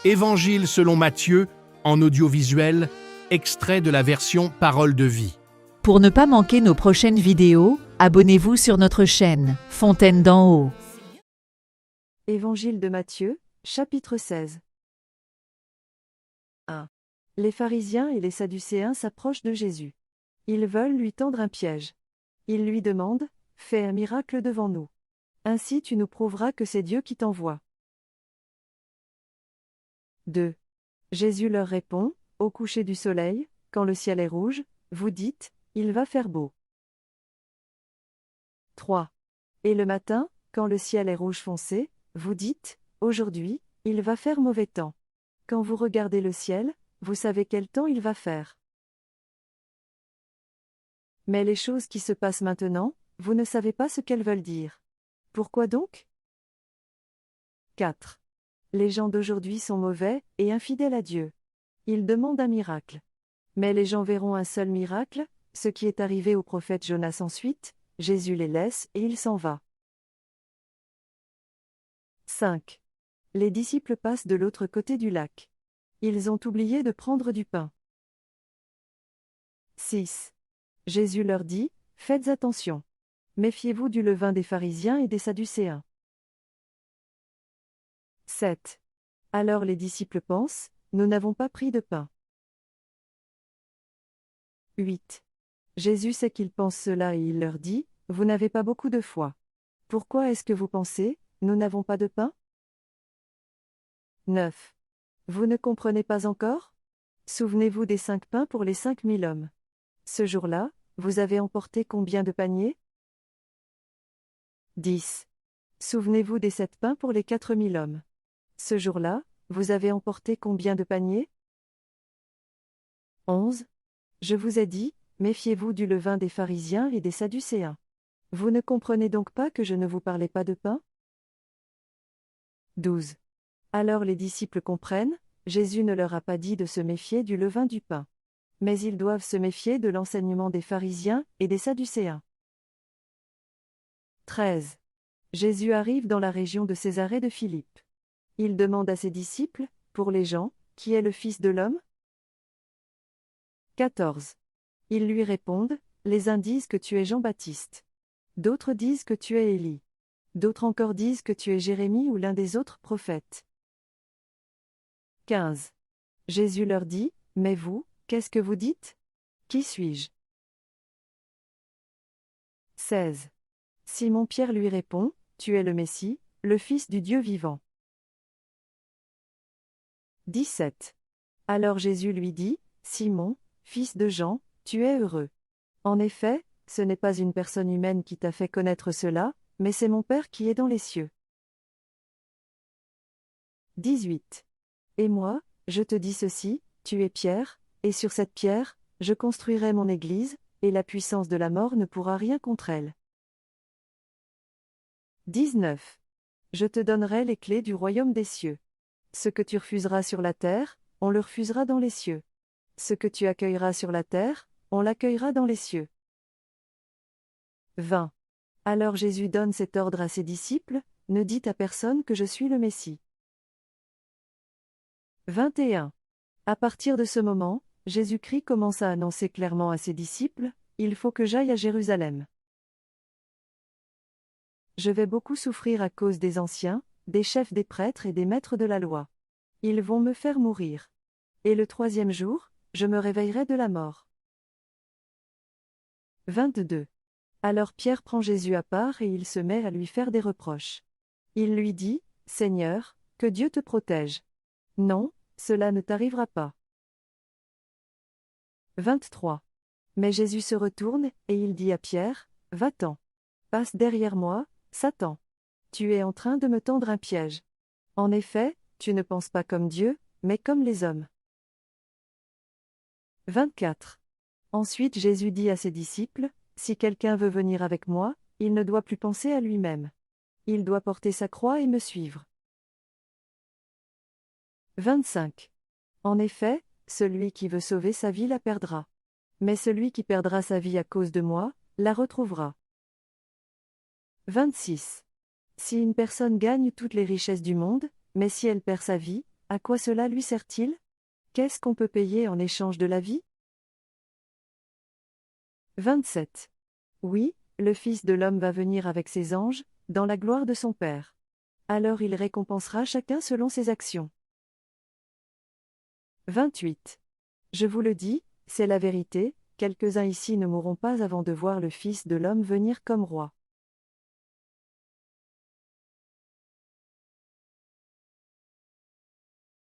Évangile selon Matthieu, en audiovisuel, extrait de la version Parole de vie. Pour ne pas manquer nos prochaines vidéos, abonnez-vous sur notre chaîne Fontaine d'en haut. Évangile de Matthieu, chapitre 16. 1. Les pharisiens et les sadducéens s'approchent de Jésus. Ils veulent lui tendre un piège. Ils lui demandent « Fais un miracle devant nous. Ainsi tu nous prouveras que c'est Dieu qui t'envoie. » 2. Jésus leur répond « Au coucher du soleil, quand le ciel est rouge, vous dites « Il va faire beau. » 3. Et le matin, quand le ciel est rouge foncé, vous dites « Aujourd'hui, il va faire mauvais temps. » Quand vous regardez le ciel, vous savez quel temps il va faire. Mais les choses qui se passent maintenant, vous ne savez pas ce qu'elles veulent dire. Pourquoi donc ? 4. Les gens d'aujourd'hui sont mauvais et infidèles à Dieu. Ils demandent un miracle. Mais les gens verront un seul miracle, ce qui est arrivé au prophète Jonas ensuite, Jésus les laisse et il s'en va. 5. Les disciples passent de l'autre côté du lac. Ils ont oublié de prendre du pain. 6. Jésus leur dit, « Faites attention. Méfiez-vous du levain des pharisiens et des sadducéens. » 7. Alors les disciples pensent, « Nous n'avons pas pris de pain. » 8. Jésus sait qu'ils pensent cela et il leur dit, « Vous n'avez pas beaucoup de foi. Pourquoi est-ce que vous pensez, « Nous n'avons pas de pain » ? 9. Vous ne comprenez pas encore ? Souvenez-vous des 5 pains pour les 5000 hommes. Ce jour-là, vous avez emporté combien de paniers ? 10. Souvenez-vous des 7 pains pour les 4000 hommes. Ce jour-là, vous avez emporté combien de paniers ? 11. Je vous ai dit, méfiez-vous du levain des pharisiens et des sadducéens. Vous ne comprenez donc pas que je ne vous parlais pas de pain ? 12. Alors les disciples comprennent, Jésus ne leur a pas dit de se méfier du levain du pain. Mais ils doivent se méfier de l'enseignement des pharisiens et des sadducéens. 13. Jésus arrive dans la région de Césarée de Philippe. Il demande à ses disciples, pour les gens, qui est le Fils de l'homme ? 14. Ils lui répondent, les uns disent que tu es Jean-Baptiste. D'autres disent que tu es Élie. D'autres encore disent que tu es Jérémie ou l'un des autres prophètes. 15. Jésus leur dit, mais vous, qu'est-ce que vous dites ? Qui suis-je ? 16. Simon-Pierre lui répond, tu es le Messie, le Fils du Dieu vivant. 17. Alors Jésus lui dit, Simon, fils de Jean, tu es heureux. En effet, ce n'est pas une personne humaine qui t'a fait connaître cela, mais c'est mon Père qui est dans les cieux. 18. Et moi, je te dis ceci, tu es Pierre, et sur cette pierre, je construirai mon Église, et la puissance de la mort ne pourra rien contre elle. 19. Je te donnerai les clés du royaume des cieux. Ce que tu refuseras sur la terre, on le refusera dans les cieux. Ce que tu accueilleras sur la terre, on l'accueillera dans les cieux. 20. Alors Jésus donne cet ordre à ses disciples, ne dites à personne que je suis le Messie. 21. À partir de ce moment, Jésus-Christ commence à annoncer clairement à ses disciples, il faut que j'aille à Jérusalem. Je vais beaucoup souffrir à cause des anciens, des chefs des prêtres et des maîtres de la loi. Ils vont me faire mourir. Et le 3e jour, je me réveillerai de la mort. 22. Alors Pierre prend Jésus à part et il se met à lui faire des reproches. Il lui dit, « Seigneur, que Dieu te protège. Non, cela ne t'arrivera pas. » 23. Mais Jésus se retourne et il dit à Pierre, « Va-t'en. Passe derrière moi, Satan. Tu es en train de me tendre un piège. En effet, tu ne penses pas comme Dieu, mais comme les hommes. » 24. Ensuite Jésus dit à ses disciples, « Si quelqu'un veut venir avec moi, il ne doit plus penser à lui-même. Il doit porter sa croix et me suivre. » 25. En effet, celui qui veut sauver sa vie la perdra. Mais celui qui perdra sa vie à cause de moi, la retrouvera. 26. Si une personne gagne toutes les richesses du monde, mais si elle perd sa vie, À quoi cela lui sert-il? Qu'est-ce qu'on peut payer en échange de la vie? 27. Oui, le Fils de l'homme va venir avec ses anges, dans la gloire de son Père. Alors il récompensera chacun selon ses actions. 28. Je vous le dis, c'est la vérité, quelques-uns ici ne mourront pas avant de voir le Fils de l'homme venir comme roi.